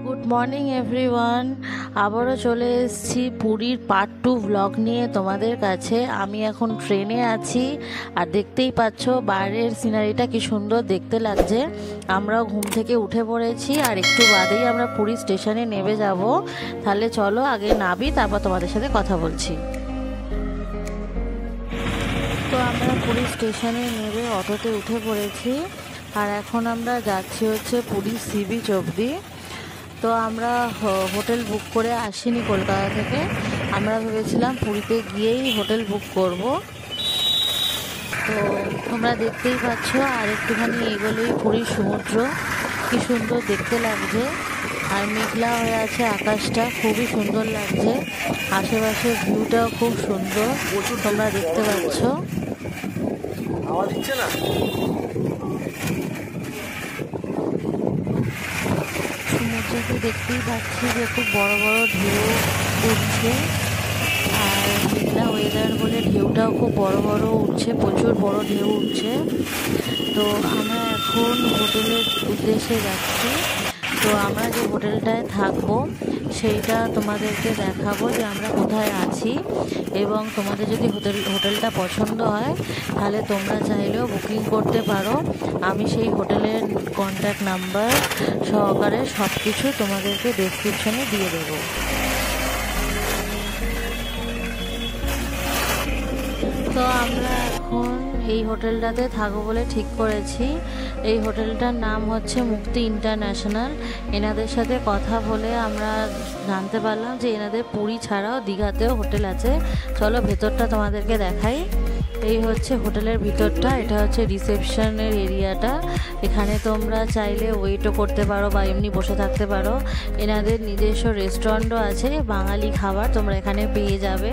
Good morning everyone. আবারও চলে এসেছি পুরীর পার্ট 2 ব্লগ নিয়ে তোমাদের কাছে। আমি এখন ট্রেনে আছি আর দেখতেই পাচ্ছ বাইরের সিনারিটা কি সুন্দর দেখতে লাগছে। আমরাও ঘুম থেকে উঠে পড়েছি আর একটু বাদেই আমরা পুরী স্টেশনে নেমে যাব। তাহলে চলো আগে নামি, তারপর তোমাদের সাথে কথা বলছি। তো আমরা পুরী স্টেশনে নেমে অটোতে উঠে পড়েছি আর এখন আমরা যাচ্ছি হচ্ছে পুরী সি বিচ অবধি। তো আমরা হোটেল বুক করে আসিনি কলকাতা থেকে, আমরা ভেবেছিলাম পুরীতে গিয়েই হোটেল বুক করব। তো তোমরা দেখতেই পাচ্ছ আর একটুখানি এগোলেই পুরীর সমুদ্র, কি সুন্দর দেখতে লাগছে। আর মেঘলা হয়ে আছে আকাশটা, খুবই সুন্দর লাগছে। আশেপাশের ভিউটাও খুব সুন্দর, তোমরা দেখতে পাচ্ছ। সমুদ্রকে দেখতেই পাচ্ছি যে খুব বড় বড় ঢেউ উঠছে আর মেঘলা ওয়েদার বলে ঢেউটাও খুব বড় বড় উঠছে, প্রচুর বড় ঢেউ উঠছে। তো আমরা এখন হোটেলের উদ্দেশ্যে যাচ্ছি। তো আমরা যে হোটেলটায় থাকবো সেইটা তোমাদেরকে দেখাবো যে আমরা কোথায় আছি, এবং তোমাদের যদি হোটেলটা পছন্দ হয় তাহলে তোমরা চাইলেও বুকিং করতে পারো। আমি সেই হোটেলের কন্ট্যাক্ট নাম্বার সহকারে সব কিছু তোমাদেরকে ডেসক্রিপশনে দিয়ে দেবো। তো আমরা এখন এই হোটেলটাতে থাকবো বলে ঠিক করেছি। এই হোটেলটার নাম হচ্ছে মুক্তি ইন্টারন্যাশনাল। এনাদের সাথে কথা বলে আমরা জানতে পারলাম যে এনাদের পুরী ছাড়াও দীঘাতেও হোটেল আছে। চলো ভেতরটা তোমাদেরকে দেখাই। এই হচ্ছে হোটেলের ভিতরটা, এটা হচ্ছে রিসেপশনের এরিয়াটা। এখানে তোমরা চাইলে ওয়েটও করতে পারো বা এমনি বসে থাকতে পারো। এনাদের নিজস্ব রেস্টুরেন্টও আছে, বাঙালি খাবার তোমরা এখানে পেয়ে যাবে।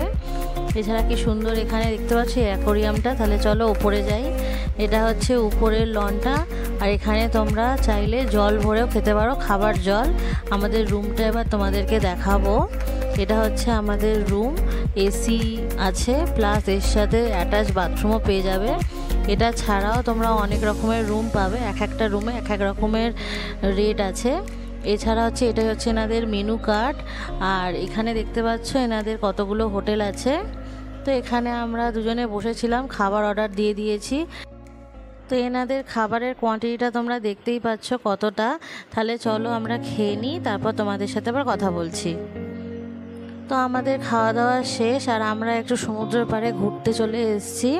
এছাড়া কি সুন্দর এখানে দেখতে পাচ্ছি অ্যাকোরিয়ামটা। তাহলে চলো উপরে যাই। এটা হচ্ছে উপরের লনটা আর এখানে তোমরা চাইলে জল ভরেও খেতে পারো, খাবার জল। আমাদের রুমটা এবার তোমাদেরকে দেখাবো। এটা হচ্ছে আমাদের রুম, এসি আছে প্লাস এর সাথে অ্যাটাচ বাথরুমও পেয়ে যাবে। এটা ছাড়াও তোমরা অনেক রকমের রুম পাবে, এক একটা রুমে এক এক রকমের রেট আছে। এছাড়া হচ্ছে এটাই হচ্ছে এনাদের মেনু কার্ড আর এখানে দেখতে পাচ্ছ এনাদের কতগুলো হোটেল আছে। তো এখানে আমরা দুজনে বসেছিলাম, খাবার অর্ডার দিয়ে দিয়েছি। তো এনাদের খাবারের কোয়ান্টিটিটা তোমরা দেখতেই পাচ্ছ কতটা। তাহলে চলো আমরা খেয়ে নিই, তারপর তোমাদের সাথে আবার কথা বলছি। তো আমাদের খাওয়া দাওয়া শেষ আর আমরা একটু সমুদ্রের পাড়ে ঘুরতে চলে এসেছি।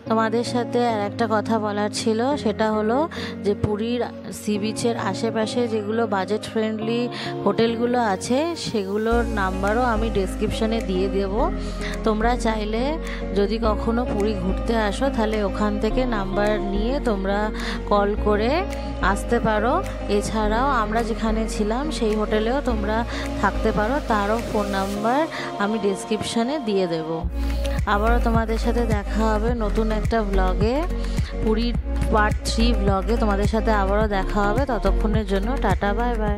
তোমাদের সাথে আর একটা কথা বলার ছিল, সেটা হলো যে পুরীর সি বিচের আশেপাশে যেগুলো বাজেট ফ্রেন্ডলি হোটেলগুলো আছে সেগুলোর নাম্বারও আমি ডেসক্রিপশনে দিয়ে দেব। তোমরা চাইলে যদি কখনো পুরী ঘুরতে আসো তাহলে ওখান থেকে নাম্বার নিয়ে তোমরা কল করে আসতে পারো। এছাড়াও আমরা যেখানে ছিলাম সেই হোটেলেও তোমরা থাকতে পারো, তারও ফোন নাম্বার আমি ডেসক্রিপশনে দিয়ে দেব। আবারও তোমাদের সাথে দেখা হবে নতুন একটা ব্লগে, পুরীর পার্ট 3 ব্লগে তোমাদের সাথে আবারও দেখা হবে। ততক্ষণের জন্য টাটা, বাই বাই।